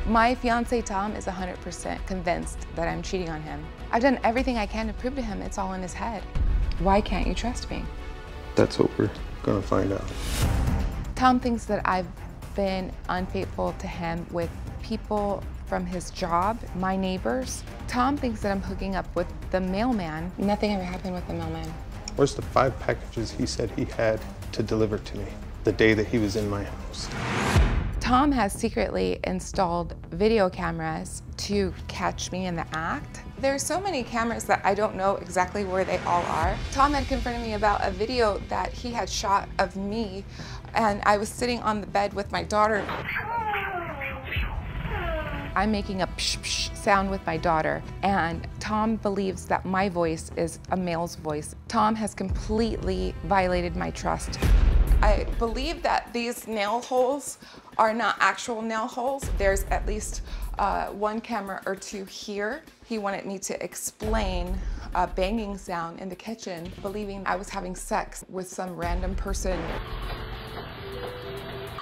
My fiance Tom is 100% convinced that I'm cheating on him. I've done everything I can to prove to him it's all in his head. Why can't you trust me? That's what we're gonna find out. Tom thinks that I've been unfaithful to him with people from his job, my neighbors. Tom thinks that I'm hooking up with the mailman. Nothing ever happened with the mailman. Where's the 5 packages he said he had to deliver to me the day that he was in my house? Tom has secretly installed video cameras to catch me in the act. There's so many cameras that I don't know exactly where they all are. Tom had confronted me about a video that he had shot of me, and I was sitting on the bed with my daughter. I'm making a psh psh sound with my daughter, and Tom believes that my voice is a male's voice. Tom has completely violated my trust. I believe that these nail holes are not actual nail holes. There's at least 1 camera or 2 here. He wanted me to explain a banging sound in the kitchen, believing I was having sex with some random person.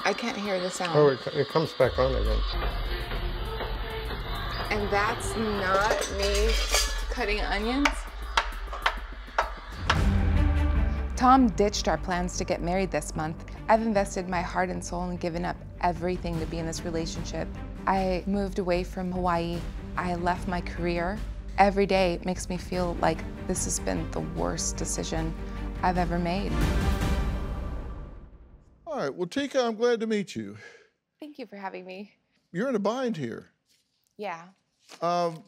I can't hear the sound. Oh, it comes back on again. And that's not me cutting onions? Tom ditched our plans to get married this month. I've invested my heart and soul and given up everything to be in this relationship. I moved away from Hawaii. I left my career. Every day makes me feel like this has been the worst decision I've ever made. All right, well, Teaka, I'm glad to meet you. Thank you for having me. You're in a bind here. Yeah. Now,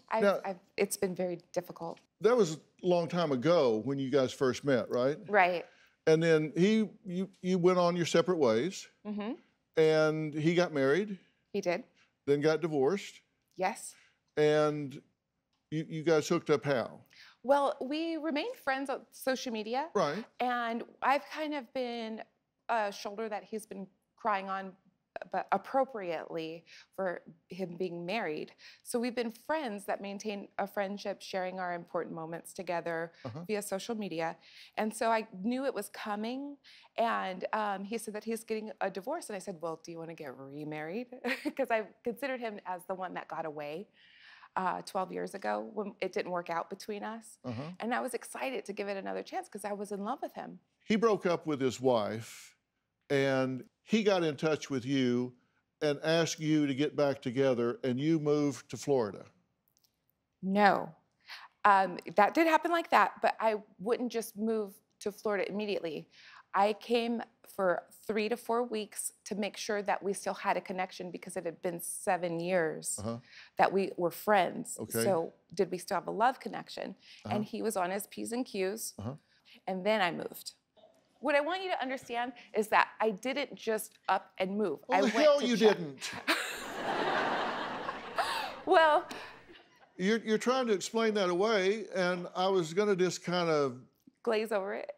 it's been very difficult. that was a long time ago when you guys first met, right? Right. And then you went on your separate ways. Mm-hmm. And he got married. He did. Then got divorced. Yes. And you guys hooked up how? Well, we remained friends on social media. Right. And I've kind of been a shoulder that he's been crying on, but appropriately for him being married. So we've been friends that maintain a friendship, sharing our important moments together via social media. And so I knew it was coming. And he said that he's getting a divorce. And I said, well, do you want to get remarried? Because I considered him as the one that got away 12 years ago when it didn't work out between us. And I was excited to give it another chance because I was in love with him. He broke up with his wife, and he got in touch with you and asked you to get back together, and you moved to Florida. No. That did happen like that, but I wouldn't just move to Florida immediately. I came for 3 to 4 weeks to make sure that we still had a connection because it had been 7 years that we were friends. Okay. So did we still have a love connection? And he was on his P's and Q's, and then I moved. What I want you to understand is that I didn't just up and move. Well, the hell you didn't. Well, you're trying to explain that away, and I was going to just kind of glaze over it.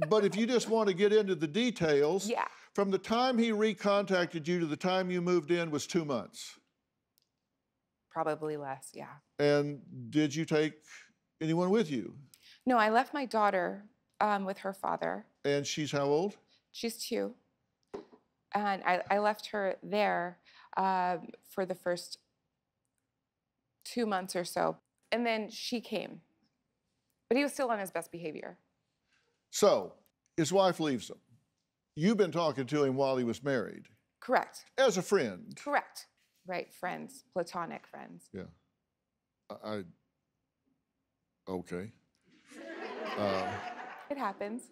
But if you just want to get into the details, Yeah. From the time he recontacted you to the time you moved in was 2 months. Probably less, yeah. And did you take anyone with you? No, I left my daughter with her father. And she's how old? She's 2. And I left her there for the first 2 months or so. And then she came. But he was still on his best behavior. So, his wife leaves him. You've been talking to him while he was married. Correct. As a friend. Correct. Right, friends, platonic friends. Yeah. Okay. It happens.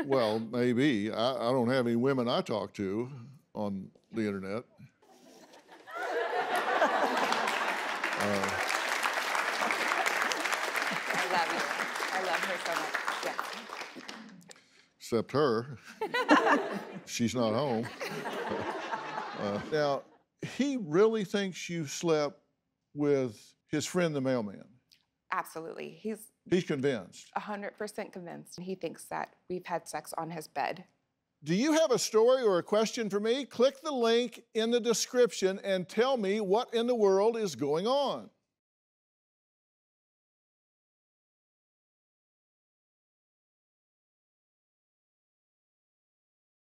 Well, maybe. I don't have any women I talk to on the internet. I love you. I love her so much. Yeah. Except her. She's not home. Now, he really thinks you slept with his friend, the mailman. Absolutely. He's convinced. 100% convinced. He thinks that we've had sex on his bed. Do you have a story or a question for me? Click the link in the description and tell me what in the world is going on.